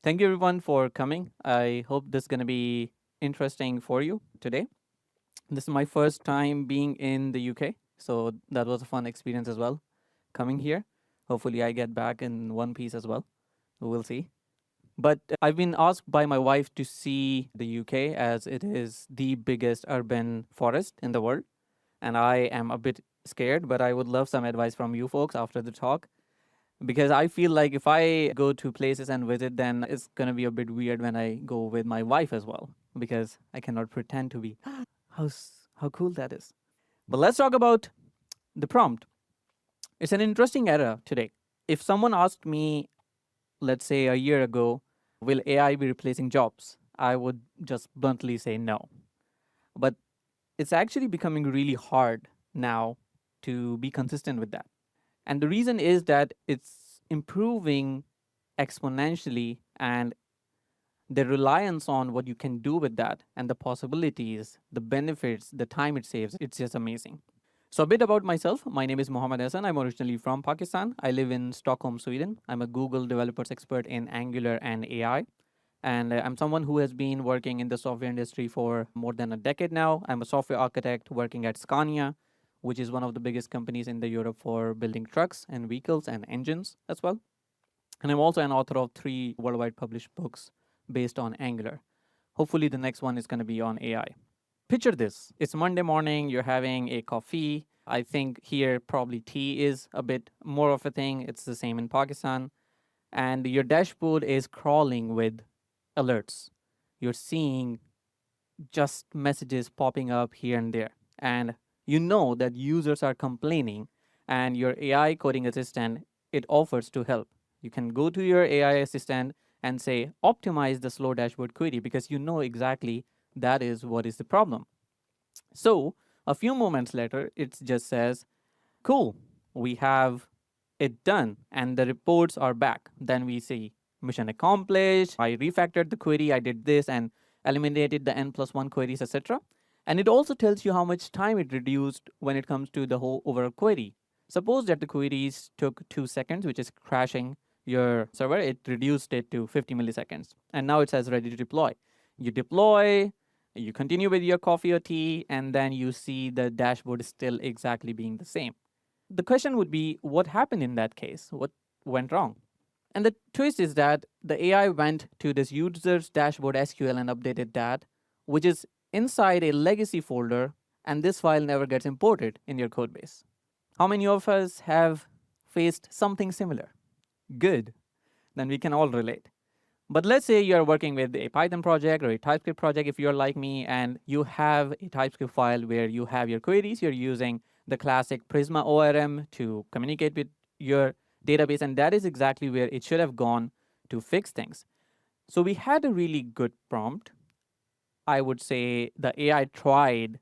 Thank you everyone for coming. I hope this is going to be interesting for you today. This is my first time being in the UK, so that was a fun experience as well coming here. Hopefully, I get back in one piece as well. We'll see. But I've been asked by my wife to see the UK as it is the biggest urban forest in the world. And I am a bit scared, but I would love some advice from you folks after the talk because I feel like if I go to places and visit, then it's gonna be a bit weird when I go with my wife as well because I cannot pretend to be. How cool that is. But let's talk about the prompt. It's an interesting era today. If someone asked me, let's say a year ago, will AI be replacing jobs? I would just bluntly say no. But it's actually becoming really hard now to be consistent with that. And the reason is that it's improving exponentially, and the reliance on what you can do with that and the possibilities, the benefits, the time it saves, it's just amazing. So, a bit about myself. My name is Mohammed Ahsan. I'm originally from Pakistan. I live in Stockholm, Sweden. I'm a Google developers expert in Angular and AI. And I'm someone who has been working in the software industry for more than a decade now. I'm a software architect working at Scania, which is one of the biggest companies in the Europe for building trucks and vehicles and engines as well. And I'm also an author of 3 worldwide published books based on Angular. Hopefully, the next one is going to be on AI. Picture this, it's Monday morning, you're having a coffee. I think here probably tea is a bit more of a thing. It's the same in Pakistan. And your dashboard is crawling with alerts. You're seeing just messages popping up here and there. And you know that users are complaining, and your AI coding assistant, it offers to help. You can go to your AI assistant and say, optimize the slow dashboard query because you know exactly that is what is the problem. So a few moments later, it just says, cool, we have it done, and the reports are back. Then we see mission accomplished. I refactored the query, I did this and eliminated the n+1 queries, etc. And it also tells you how much time it reduced when it comes to the whole overall query. Suppose that the queries took 2 seconds, which is crashing your server, it reduced it to 50 milliseconds. And now it says ready to deploy. You deploy, you continue with your coffee or tea, and then you see the dashboard is still exactly being the same. The question would be, what happened in that case? What went wrong? And the twist is that the AI went to this user's dashboard SQL and updated that, which is inside a legacy folder, and this file never gets imported in your codebase. How many of us have faced something similar? Good. Then we can all relate. But let's say you're working with a Python project or a TypeScript project, if you're like me, and you have a TypeScript file where you have your queries, you're using the classic Prisma ORM to communicate with your database, and that is exactly where it should have gone to fix things. So we had a really good prompt. I would say the AI tried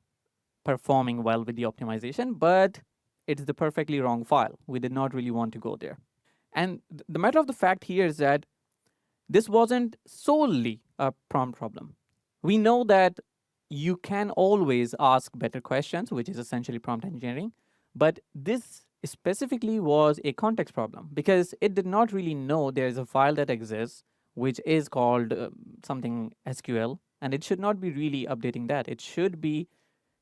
performing well with the optimization, but it's the perfectly wrong file. We did not really want to go there. And the matter of the fact here is that this wasn't solely a prompt problem. We know that you can always ask better questions, which is essentially prompt engineering, but this specifically was a context problem because it did not really know there is a file that exists which is called something SQL, and it should not be really updating that. It should be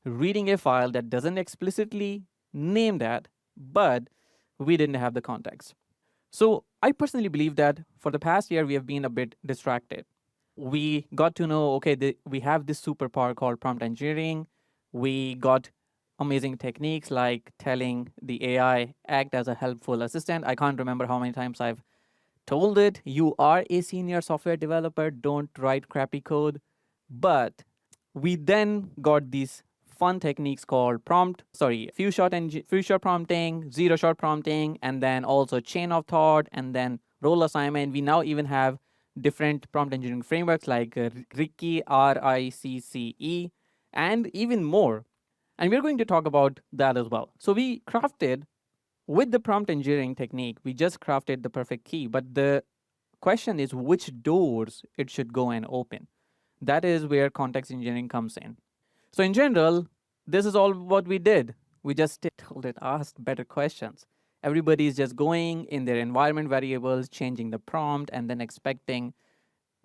reading a file that doesn't explicitly name that, but we didn't have the context. So I personally believe that for the past year, we have been a bit distracted. We got to know, okay, we have this superpower called prompt engineering. We got amazing techniques like telling the AI act as a helpful assistant. I can't remember how many times I've told it, you are a senior software developer, don't write crappy code. But we then got these fun techniques called few shot prompting, zero shot prompting, and then also chain of thought, and then role assignment. We now even have different prompt engineering frameworks like Ricce, RICCE, and even more. And we're going to talk about that as well. So we crafted with the prompt engineering technique, we just crafted the perfect key, but the question is which doors it should go and open. That is where context engineering comes in. So, in general, this is all what we did. We just told it, asked better questions. Everybody is just going in their environment variables, changing the prompt, and then expecting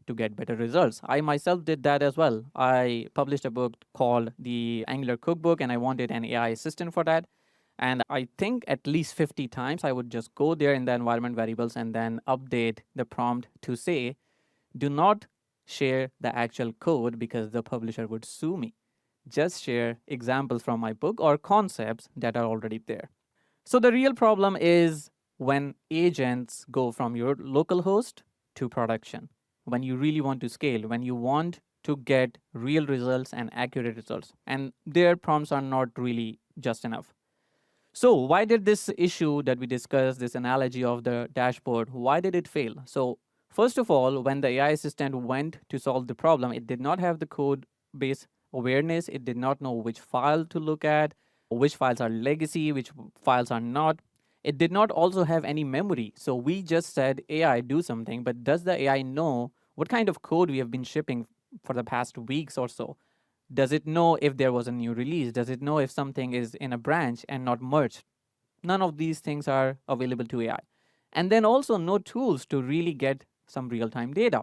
to get better results. I myself did that as well. I published a book called The Angular Cookbook, and I wanted an AI assistant for that. And I think at least 50 times I would just go there in the environment variables and then update the prompt to say, do not share the actual code because the publisher would sue me. Just share examples from my book or concepts that are already there. So the real problem is when agents go from your local host to production. When you really want to scale, when you want to get real results and accurate results, and their prompts are not really just enough. So, why did this issue that we discussed, this analogy of the dashboard, why did it fail? So, first of all, when the AI assistant went to solve the problem, it did not have the code base awareness. It did not know which file to look at, which files are legacy, which files are not. It did not also have any memory. So, we just said, AI, do something, but does the AI know what kind of code we have been shipping for the past weeks or so? Does it know if there was a new release? Does it know if something is in a branch and not merged? None of these things are available to AI. And then also no tools to really get some real time data.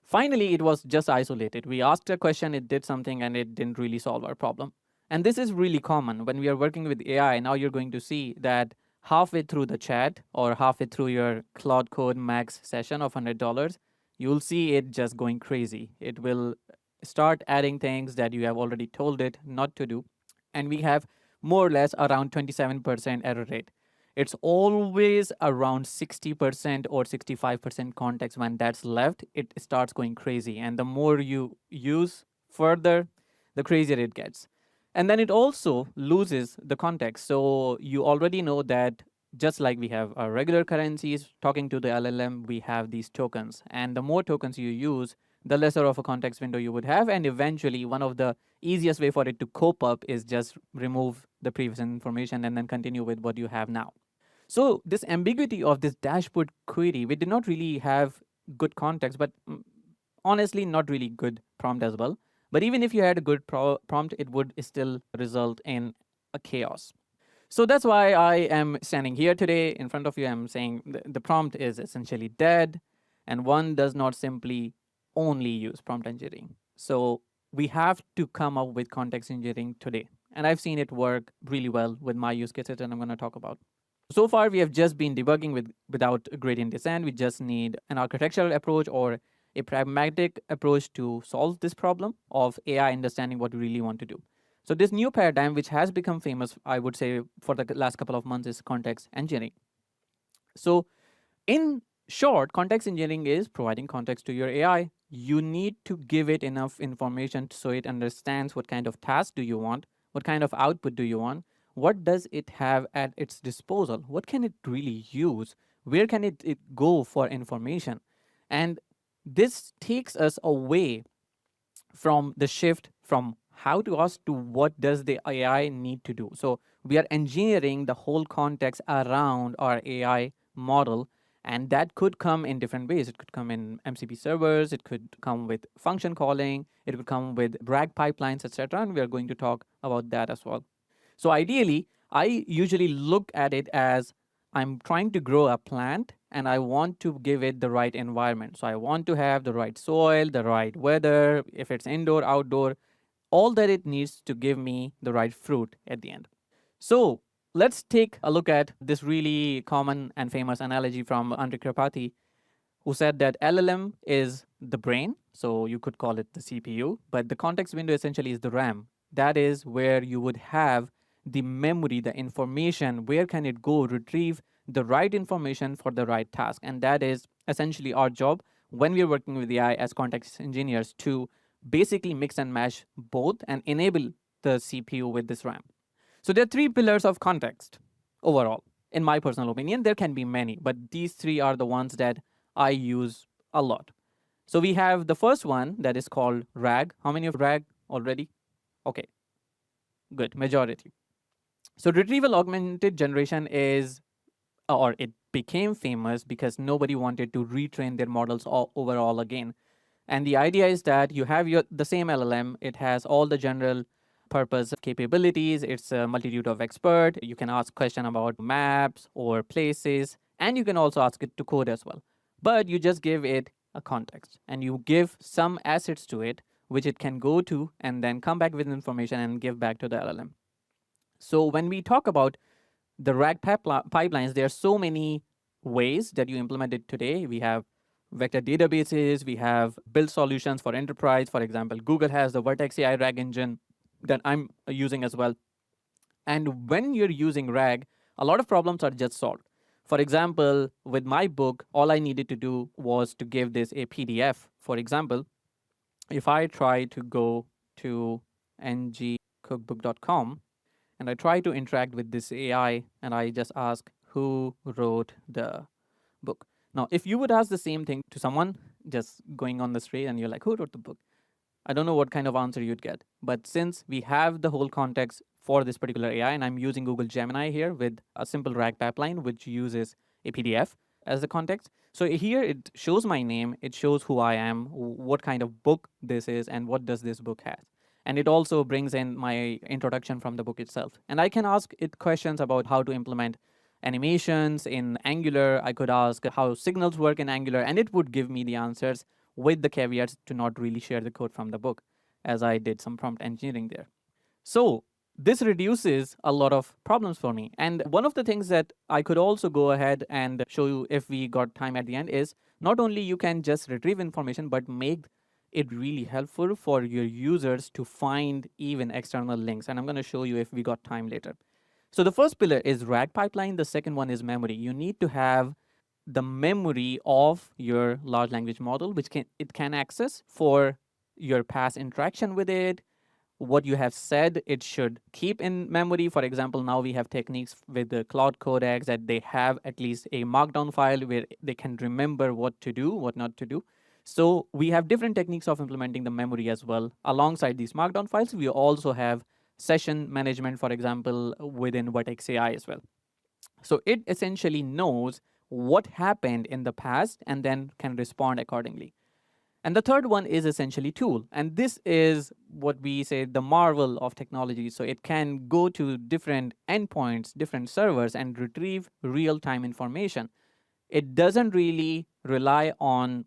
Finally, it was just isolated. We asked a question, it did something, and it didn't really solve our problem. And this is really common when we are working with AI. Now you're going to see that halfway through the chat or halfway through your Cloud Code Max session of $100, you'll see it just going crazy. It will start adding things that you have already told it not to do. And we have more or less around 27% error rate. It's always around 60% or 65% context. When that's left, it starts going crazy. And the more you use further, the crazier it gets. And then it also loses the context. So you already know that just like we have our regular currencies, talking to the LLM, we have these tokens. And the more tokens you use, the lesser of a context window you would have. And eventually, one of the easiest way for it to cope up is just remove the previous information and then continue with what you have now. So this ambiguity of this dashboard query, we did not really have good context, but honestly, not really good prompt as well. But even if you had a good prompt, it would still result in a chaos. So that's why I am standing here today in front of you. I'm saying the prompt is essentially dead, and one does not simply only use prompt engineering. So we have to come up with context engineering today. And I've seen it work really well with my use cases, and I'm going to talk about. So far, we have just been debugging without gradient descent. We just need an architectural approach or a pragmatic approach to solve this problem of AI understanding what we really want to do. So this new paradigm, which has become famous, I would say, for the last couple of months, is context engineering. So in short, context engineering is providing context to your AI. You need to give it enough information so it understands what kind of task do you want, what kind of output do you want, what does it have at its disposal, what can it really use, where can it go for information. And this takes us away from the shift from how to ask to what does the AI need to do. So we are engineering the whole context around our AI model, and that could come in different ways. It could come in MCP servers, it could come with function calling, it could come with RAG pipelines, etc. And we are going to talk about that as well. So ideally, I usually look at it as I'm trying to grow a plant and I want to give it the right environment. So I want to have the right soil, the right weather, if it's indoor, outdoor, all that it needs to give me the right fruit at the end. So let's take a look at this really common and famous analogy from Andre Kripathi, who said that LLM is the brain, so you could call it the CPU, but the context window essentially is the RAM. That is where you would have the memory, the information, where can it go retrieve the right information for the right task. And that is essentially our job when we're working with AI as context engineers to basically mix and match both and enable the CPU with this RAM. So there are three pillars of context overall. In my personal opinion, there can be many, but these three are the ones that I use a lot. So we have the first one that is called RAG. How many of RAG already? Okay, good, majority. So retrieval augmented generation is, or it became famous because nobody wanted to retrain their models overall again. And the idea is that you have the same LLM, it has all the general purpose capabilities, it's a multitude of expert. You can ask question about maps or places, and you can also ask it to code as well. But you just give it a context and you give some assets to it, which it can go to and then come back with information and give back to the LLM. So when we talk about the RAG pipelines, there are so many ways that you implement it today. We have vector databases, we have build solutions for enterprise. For example, Google has the Vertex AI RAG engine that I'm using as well. And when you're using RAG, a lot of problems are just solved. For example, with my book, all I needed to do was to give this a PDF. For example, if I try to go to ngcookbook.com and I try to interact with this AI and I just ask who wrote the book. Now, if you would ask the same thing to someone just going on the street and you're like, who wrote the book? I don't know what kind of answer you'd get. But since we have the whole context for this particular AI, and I'm using Google Gemini here with a simple RAG pipeline, which uses a PDF as the context. So here it shows my name, it shows who I am, what kind of book this is, and what does this book have. And it also brings in my introduction from the book itself. And I can ask it questions about how to implement animations in Angular. I could ask how signals work in Angular, and it would give me the answers with the caveats to not really share the code from the book, as I did some prompt engineering there. So this reduces a lot of problems for me. And one of the things that I could also go ahead and show you if we got time at the end is not only you can just retrieve information, but make it really helpful for your users to find even external links. And I'm going to show you if we got time later. So the first pillar is RAG pipeline. The second one is memory. You need to have the memory of your large language model, which it can access for your past interaction with it, what you have said it should keep in memory. For example, now we have techniques with the cloud codecs that they have at least a markdown file where they can remember what to do, what not to do. So we have different techniques of implementing the memory as well. Alongside these markdown files, we also have session management, for example, within Vertex AI as well. So it essentially knows what happened in the past and then can respond accordingly. And the third one is essentially tool. And this is what we say the marvel of technology. So it can go to different endpoints, different servers, and retrieve real time information. It doesn't really rely on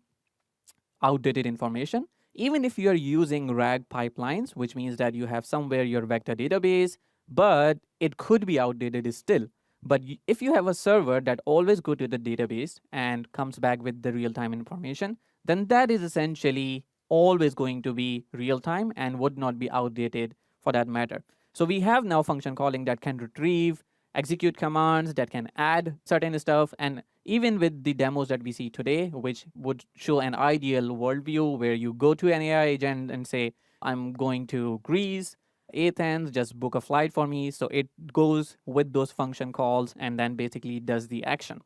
outdated information. Even if you're using RAG pipelines, which means that you have somewhere your vector database, but it could be outdated still. But if you have a server that always go to the database and comes back with the real-time information, then that is essentially always going to be real-time and would not be outdated for that matter. So we have now function calling that can retrieve, execute commands, that can add certain stuff, and even with the demos that we see today, which would show an ideal worldview where you go to an AI agent and say, I'm going to Greece, Athens, just book a flight for me. So it goes with those function calls and then basically does the action.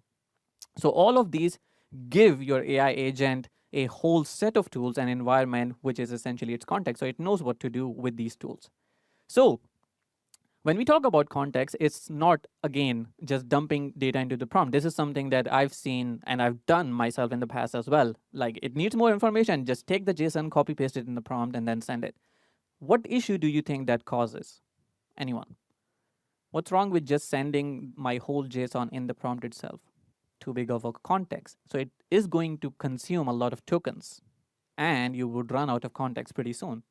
So all of these give your AI agent a whole set of tools and environment, which is essentially its context. So it knows what to do with these tools. So when we talk about context, it's not, again, just dumping data into the prompt. This is something that I've seen and I've done myself in the past as well. Like it needs more information, just take the JSON, copy paste it in the prompt, and then send it. What issue do you think that causes? Anyone? What's wrong with just sending my whole JSON in the prompt itself? Too big of a context. So it is going to consume a lot of tokens and you would run out of context pretty soon.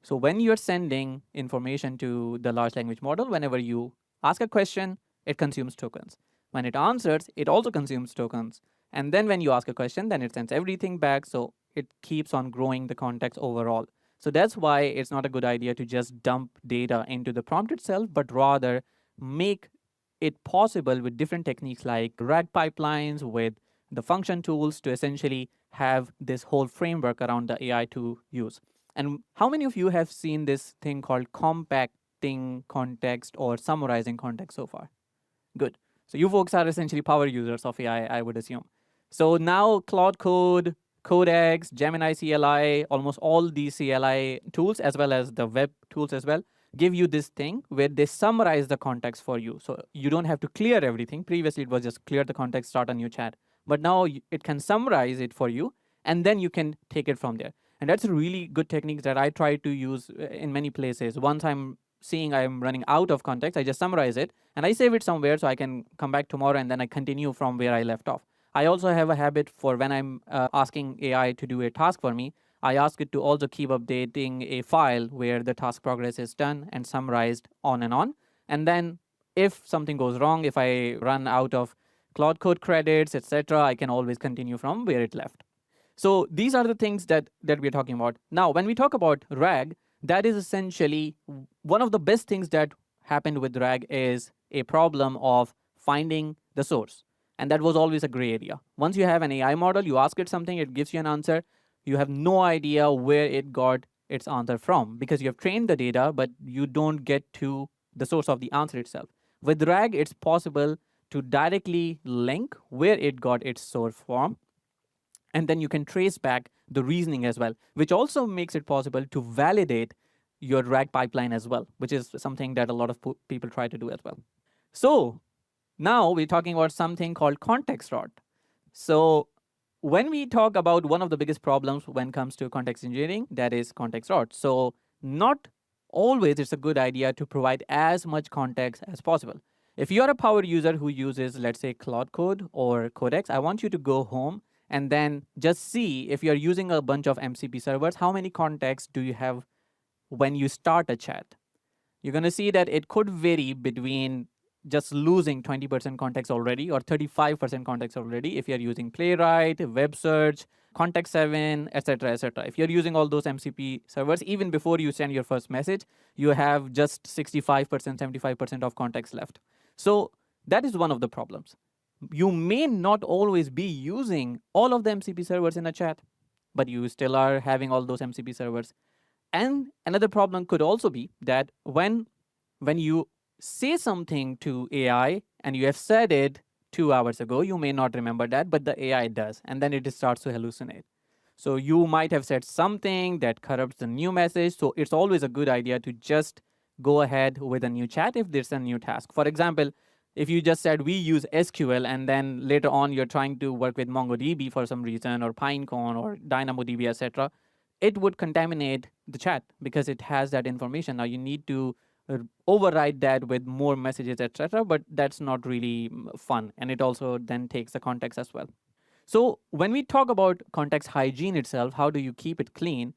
So when you're sending information to the large language model, whenever you ask a question, it consumes tokens. When it answers, it also consumes tokens. And then when you ask a question, then it sends everything back. So it keeps on growing the context overall. So that's why it's not a good idea to just dump data into the prompt itself, but rather make it possible with different techniques like RAG pipelines, with the function tools to essentially have this whole framework around the AI to use. And how many of you have seen this thing called compacting context or summarizing context so far? Good. So you folks are essentially power users of AI, I would assume. So now Cloud Code, Codex, Gemini CLI, almost all these CLI tools, as well as the web tools as well, give you this thing where they summarize the context for you. So you don't have to clear everything. Previously, it was just clear the context, start a new chat. But now it can summarize it for you, and then you can take it from there. And that's a really good technique that I try to use in many places. Once I'm seeing I'm running out of context, I just summarize it and I save it somewhere so I can come back tomorrow and then I continue from where I left off. I also have a habit for when I'm asking AI to do a task for me, I ask it to also keep updating a file where the task progress is done and summarized on and on. And then if something goes wrong, if I run out of Cloud Code credits, etc., I can always continue from where it left. So these are the things that we're talking about. Now, when we talk about RAG, that is essentially one of the best things that happened with RAG is a problem of finding the source. And that was always a gray area. Once you have an AI model, you ask it something, it gives you an answer. You have no idea where it got its answer from because you have trained the data, but you don't get to the source of the answer itself. With RAG, it's possible to directly link where it got its source from, and then you can trace back the reasoning as well, which also makes it possible to validate your RAG pipeline as well, which is something that a lot of people try to do as well. So now we're talking about something called context rot. So when we talk about one of the biggest problems when it comes to context engineering, that is context rot. So not always it's a good idea to provide as much context as possible. If you're a power user who uses, let's say, Cloud Code or Codex, I want you to go home and then just see if you're using a bunch of MCP servers, how many contexts do you have when you start a chat? You're going to see that it could vary between just losing 20% context already or 35% context already if you're using Playwright, Web Search, Context 7, etc., etc. If you're using all those MCP servers, even before you send your first message, you have just 65%, 75% of context left. So that is one of the problems. You may not always be using all of the MCP servers in a chat, but you still are having all those MCP servers. And another problem could also be that when you say something to AI and you have said it 2 hours ago, you may not remember that, but the AI does, and then it starts to hallucinate. So you might have said something that corrupts the new message. So it's always a good idea to just go ahead with a new chat if there's a new task. For example, if you just said we use SQL and then later on you're trying to work with MongoDB for some reason or Pinecone or DynamoDB, etc., it would contaminate the chat because it has that information. Now you need to override that with more messages, etc. But that's not really fun, and it also then takes the context as well. So when we talk about context hygiene itself, how do you keep it clean?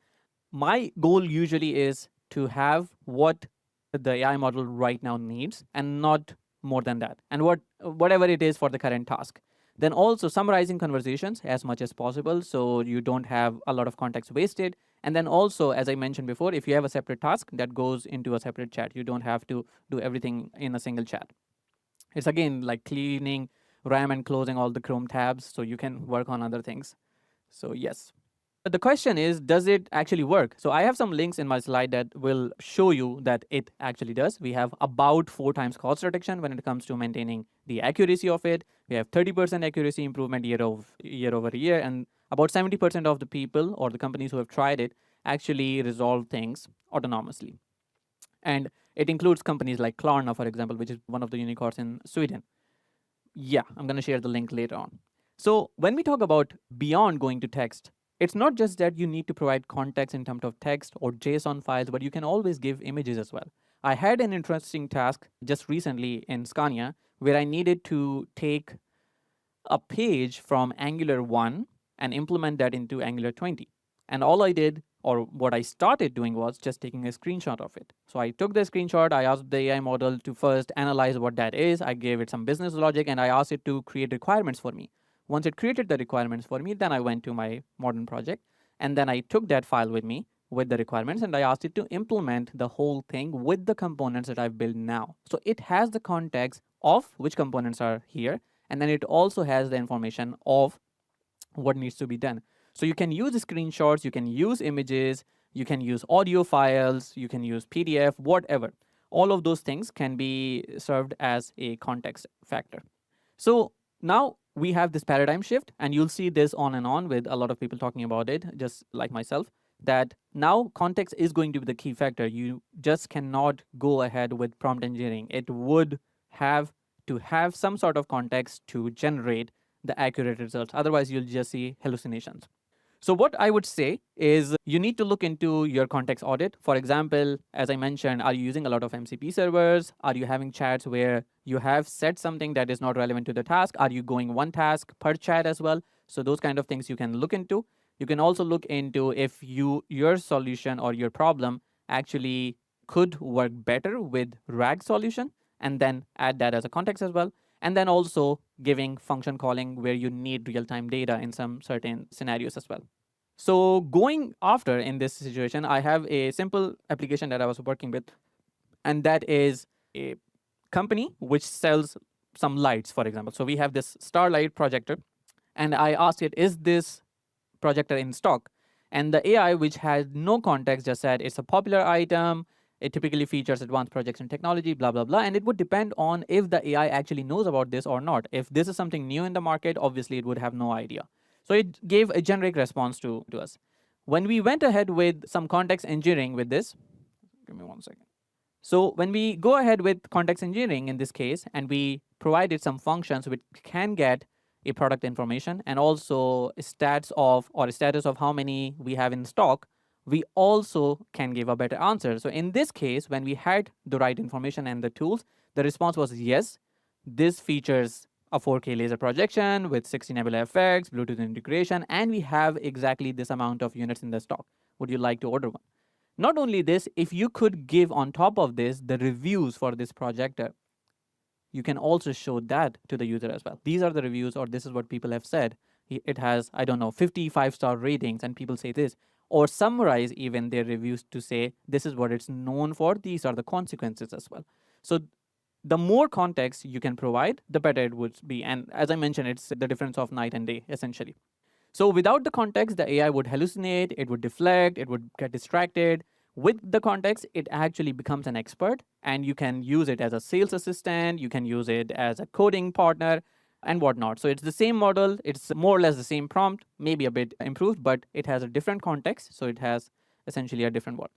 My goal usually is to have what the AI model right now needs and not more than that, and whatever it is for the current task. Then also summarizing conversations as much as possible so you don't have a lot of context wasted. And then also, as I mentioned before, if you have a separate task that goes into a separate chat, you don't have to do everything in a single chat. It's again like cleaning RAM and closing all the Chrome tabs so you can work on other things. So, yes. But the question is, does it actually work? So I have some links in my slide that will show you that it actually does. We have about 4 times cost reduction when it comes to maintaining the accuracy of it. We have 30% accuracy improvement year over year, and about 70% of the people or the companies who have tried it actually resolve things autonomously. And it includes companies like Klarna, for example, which is one of the unicorns in Sweden. Yeah, I'm going to share the link later on. So when we talk about beyond going to text, it's not just that you need to provide context in terms of text or JSON files, but you can always give images as well. I had an interesting task just recently in Scania where I needed to take a page from Angular 1 and implement that into Angular 20. And all I did, or what I started doing, was just taking a screenshot of it. So I took the screenshot, I asked the AI model to first analyze what that is, I gave it some business logic, and I asked it to create requirements for me. Once it created the requirements for me, then I went to my modern project, and then I took that file with me with the requirements, and I asked it to implement the whole thing with the components that I've built now. So it has the context of which components are here, and then it also has the information of what needs to be done. So you can use screenshots, you can use images, you can use audio files, you can use PDF, whatever. All of those things can be served as a context factor. So now we have this paradigm shift, and you'll see this on and on with a lot of people talking about it, just like myself, that now context is going to be the key factor. You just cannot go ahead with prompt engineering. It would have to have some sort of context to generate the accurate results. Otherwise, you'll just see hallucinations. So, what I would say is you need to look into your context audit. For example, as I mentioned, are you using a lot of MCP servers? Are you having chats where you have said something that is not relevant to the task? Are you going one task per chat as well? So, those kind of things you can look into. You can also look into if your solution or your problem actually could work better with RAG solution, and then add that as a context as well. And then also giving function calling where you need real time data in some certain scenarios as well. So, going after in this situation, I have a simple application that I was working with, and that is a company which sells some lights, for example. So, we have this Starlight projector, and I asked it, is this projector in stock? And the AI, which had no context, just said it's a popular item. It typically features advanced projection technology, blah, blah, blah. And it would depend on if the AI actually knows about this or not. If this is something new in the market, obviously it would have no idea. So it gave a generic response to us. When we went ahead with some context engineering with this, give me one second. So when we go ahead with context engineering in this case, and we provided some functions which can get a product information and also stats of or status of how many we have in stock, we also can give a better answer. So in this case, when we had the right information and the tools, the response was yes, this features a 4K laser projection with 60 nebula effects, Bluetooth integration, and we have exactly this amount of units in the stock. Would you like to order one? Not only this, if you could give on top of this the reviews for this projector, you can also show that to the user as well. These are the reviews, or this is what people have said. It has, I don't know, 55-star ratings, and people say this. Or summarize even their reviews to say, this is what it's known for, these are the consequences as well. So the more context you can provide, the better it would be. And as I mentioned, it's the difference of night and day, essentially. So without the context, the AI would hallucinate, it would deflect, it would get distracted. With the context, it actually becomes an expert, and you can use it as a sales assistant, you can use it as a coding partner, and whatnot. So it's the same model, it's more or less the same prompt, maybe a bit improved, but it has a different context. So it has essentially a different word.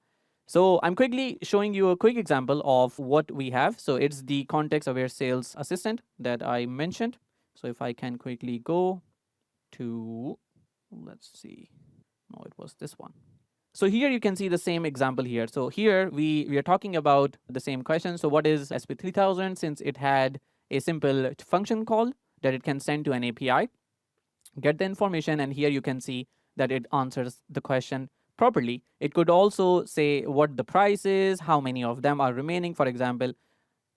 So I'm quickly showing you a quick example of what we have. So it's the context aware sales assistant that I mentioned. So if I can quickly go to, let's see, no, it was this one. So here you can see the same example here. So here we are talking about the same question. So what is SP3000? Since it had a simple function call that it can send to an API, get the information, and here you can see that it answers the question properly. It could also say what the price is, how many of them are remaining. For example,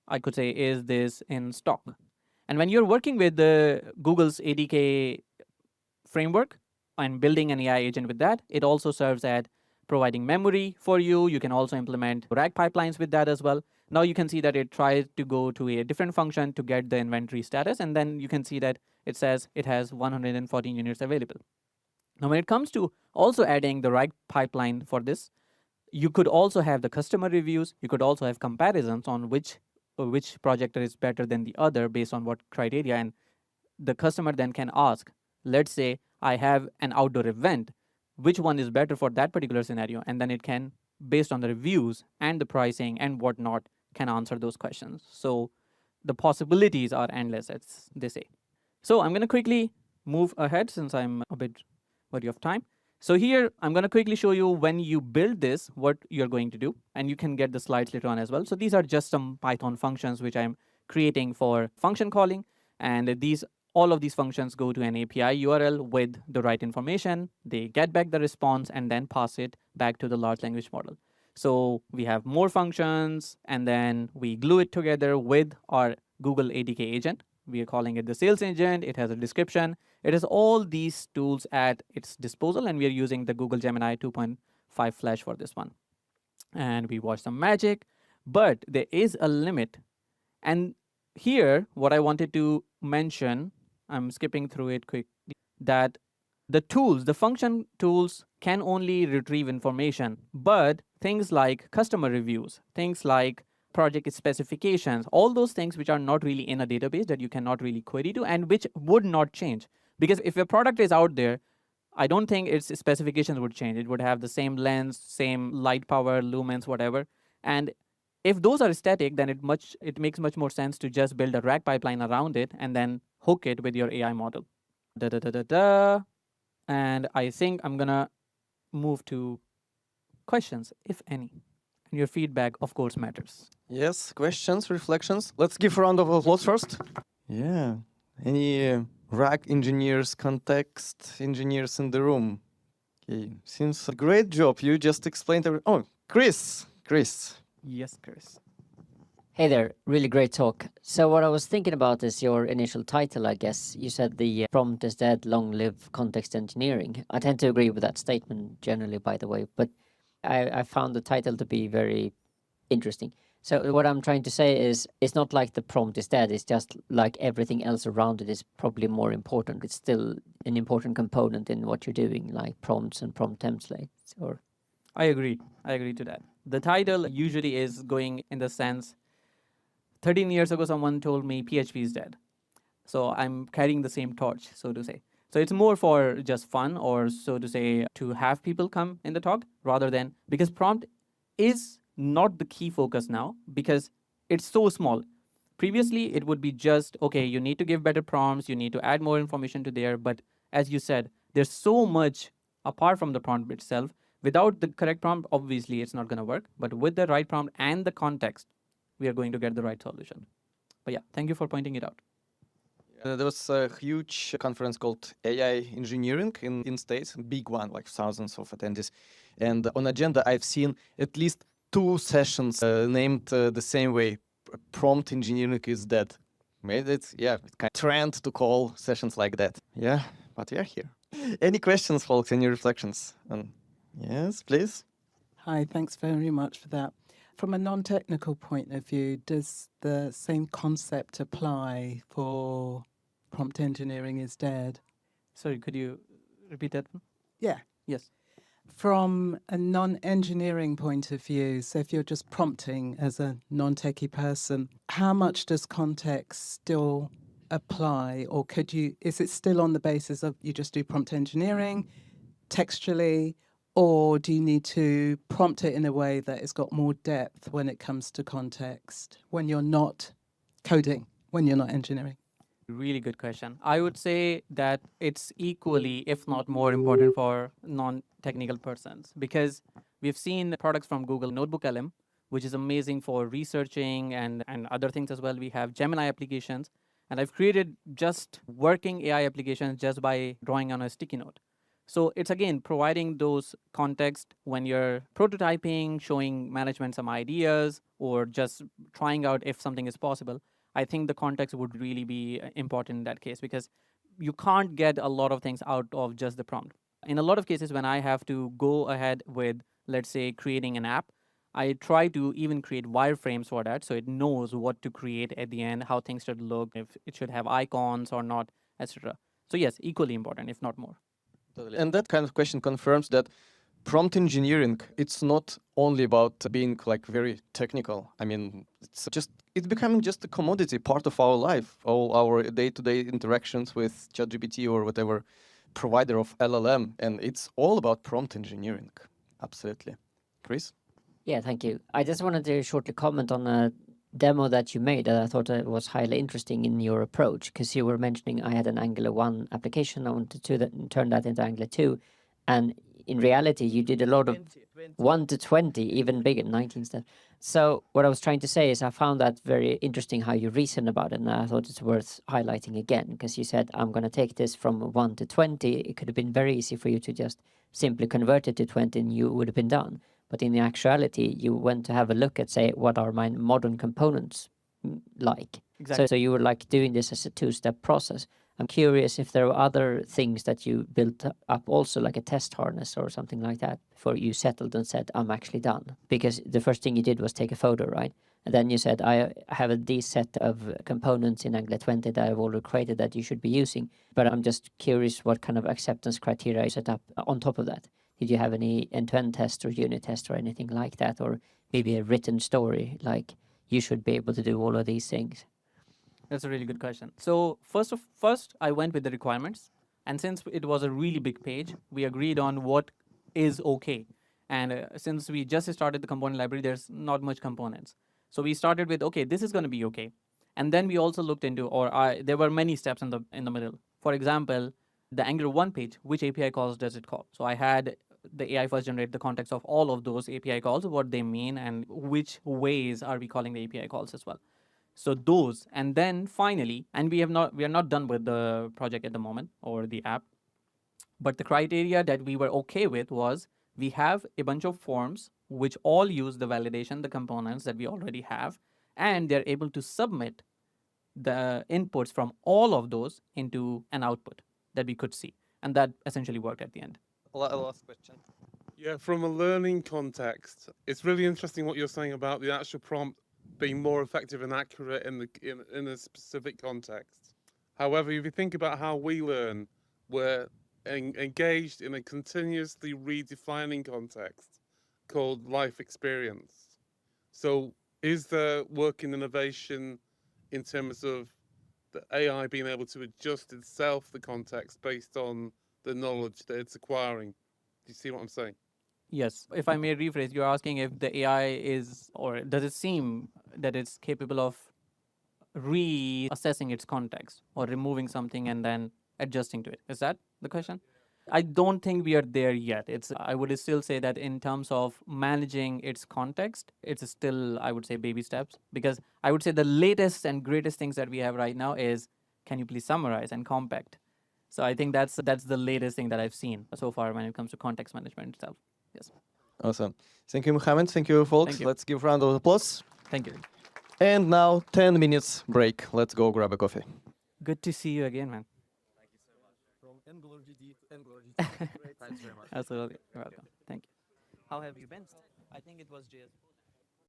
I could say, is this in stock? And when you're working with the Google's ADK framework and building an AI agent with that, it also serves at providing memory for you. You can also implement RAG pipelines with that as well. Now you can see that it tries to go to a different function to get the inventory status, and then you can see that it says it has 114 units available. Now, when it comes to also adding the RAG pipeline for this, you could also have the customer reviews. You could also have comparisons on which projector is better than the other based on what criteria, and the customer then can ask, let's say I have an outdoor event, which one is better for that particular scenario? And then it can, based on the reviews and the pricing and whatnot, can answer those questions. So the possibilities are endless, as they say. So I'm going to quickly move ahead since I'm a bit worried of time. So here I'm going to quickly show you when you build this, what you're going to do, and you can get the slides later on as well. So these are just some Python functions which I'm creating for function calling, and these all of these functions go to an API URL with the right information. They get back the response and then pass it back to the large language model. So we have more functions, and then we glue it together with our Google ADK agent. We are calling it the sales agent. It has a description. It has all these tools at its disposal, and we are using the Google Gemini 2.5 Flash for this one. And we watch some magic, but there is a limit. And here, what I wanted to mention, I'm skipping through it quick, that the tools, the function tools can only retrieve information, but things like customer reviews, things like project specifications, all those things which are not really in a database that you cannot really query to and which would not change. Because if your product is out there, I don't think its specifications would change. It would have the same lens, same light power, lumens, whatever. And if those are static, then it makes much more sense to just build a RAG pipeline around it and then hook it with your AI model. Da, da, da, da, da. And I think I'm going to move to questions, if any. And your feedback, of course, matters. Yes, questions, reflections. Let's give a round of applause first. Yeah. Any rack engineers, context engineers in the room? Okay. Seems a great job. You just explained everything. Oh, Chris. Chris. Yes, Chris. Hey there, really great talk. So what I was thinking about is your initial title, I guess. You said the prompt is dead, long live context engineering. I tend to agree with that statement generally, by the way, but I found the title to be very interesting. So what I'm trying to say is it's not like the prompt is dead, it's just like everything else around it is probably more important. It's still an important component in what you're doing, like prompts and prompt templates or I agree. I agree to that. The title usually is going in the sense 13 years ago, someone told me PHP is dead. So I'm carrying the same torch, so to say. So it's more for just fun, or so to say, to have people come in the talk rather than because prompt is not the key focus now because it's so small. Previously, it would be just okay, you need to give better prompts, you need to add more information to there. But as you said, there's so much apart from the prompt itself. Without the correct prompt, obviously, it's not going to work. But with the right prompt and the context, we are going to get the right solution. But yeah, thank you for pointing it out. There was a huge conference called AI Engineering in States, big one, like thousands of attendees. And on agenda, I've seen at least two sessions named the same way. Prompt engineering is dead. Made it, yeah, it's kind of trend to call sessions like that. Yeah, but we are here. Any questions, folks? Any reflections? Yes, please. Hi, thanks very much for that. From a non-technical point of view, does the same concept apply for prompt engineering is dead? Sorry, could you repeat that one? Yeah. Yes. From a non-engineering point of view, so if you're just prompting as a non-techie person, how much does context still apply, or is it still on the basis of you just do prompt engineering textually, or do you need to prompt it in a way that it's got more depth when it comes to context, when you're not coding, when you're not engineering? Really good question. I would say that it's equally, if not more important for non-technical persons because we've seen products from Google, Notebook LM, which is amazing for researching and other things as well. We have Gemini applications, and I've created just working AI applications just by drawing on a sticky note. So it's again providing those context when you're prototyping, showing management some ideas, or just trying out if something is possible. I think the context would really be important in that case because you can't get a lot of things out of just the prompt. In a lot of cases, when I have to go ahead with, let's say, creating an app, I try to even create wireframes for that so it knows what to create at the end, how things should look, if it should have icons or not, etc. So, yes, equally important, if not more. Totally. And that kind of question confirms that prompt engineering, it's not only about being like very technical. I mean, it's becoming just a commodity, part of our life, all our day-to-day interactions with ChatGPT or whatever provider of LLM, and it's all about prompt engineering. Absolutely. Chris? Yeah, thank you. I just wanted to shortly comment on a demo that you made that I thought was highly interesting in your approach, because you were mentioning I had an Angular 1 application, I wanted to turn that into Angular 2, and in reality, you did a lot of 1 to 20, even bigger, 19 instead. So what I was trying to say is I found that very interesting how you reason about it, and I thought it's worth highlighting again, because you said, I'm going to take this from 1 to 20. It could have been very easy for you to just simply convert it to 20 and you would have been done. But in the actuality, you went to have a look at, say, what are my modern components like? Exactly. So you were like doing this as a two-step process. I'm curious if there are other things that you built up also, like a test harness or something like that, before you settled and said, I'm actually done. Because the first thing you did was take a photo, right? And then you said, I have this set of components in Angular 20 that I've already created that you should be using. But I'm just curious what kind of acceptance criteria you set up on top of that. Did you have any end-to-end test or unit test or anything like that? Or maybe a written story, like you should be able to do all of these things? That's a really good question. So first, I went with the requirements, and since it was a really big page, we agreed on what is okay. And since we just started the component library, there's not much components. So we started with okay, this is going to be okay, and then we also looked into, there were many steps in the middle. For example, the Angular 1 page, which API calls does it call? So I had the AI first generate the context of all of those API calls, what they mean, and which ways are we calling the API calls as well. So those, and then finally, and we are not done with the project at the moment or the app, but the criteria that we were okay with was we have a bunch of forms which all use the validation, the components that we already have, and they're able to submit the inputs from all of those into an output that we could see. And that essentially worked at the end. Last question. Yeah, from a learning context, it's really interesting what you're saying about the actual prompt being more effective and accurate in a specific context. However, if you think about how we learn, we're engaged in a continuously redefining context called life experience. So, is there work in innovation in terms of the AI being able to adjust itself the context based on the knowledge that it's acquiring? Do you see what I'm saying? Yes. If I may rephrase, you're asking if the AI is, or does it seem that it's capable of reassessing its context or removing something and then adjusting to it? Is that the question? I don't think we are there yet. I would still say that in terms of managing its context, it's still, I would say, baby steps. Because I would say the latest and greatest things that we have right now is, can you please summarize and compact? So I think that's the latest thing that I've seen so far when it comes to context management itself. Yes. Awesome. Thank you, Mohammed. Thank you, folks. Thank you. Let's give a round of applause. Thank you. And now 10 minutes break. Let's go grab a coffee. Good to see you again, man. From Angular GD, Angular GD. Great. Thanks very much. Absolutely. You're welcome. Thank you. How have you been? I think it was JS.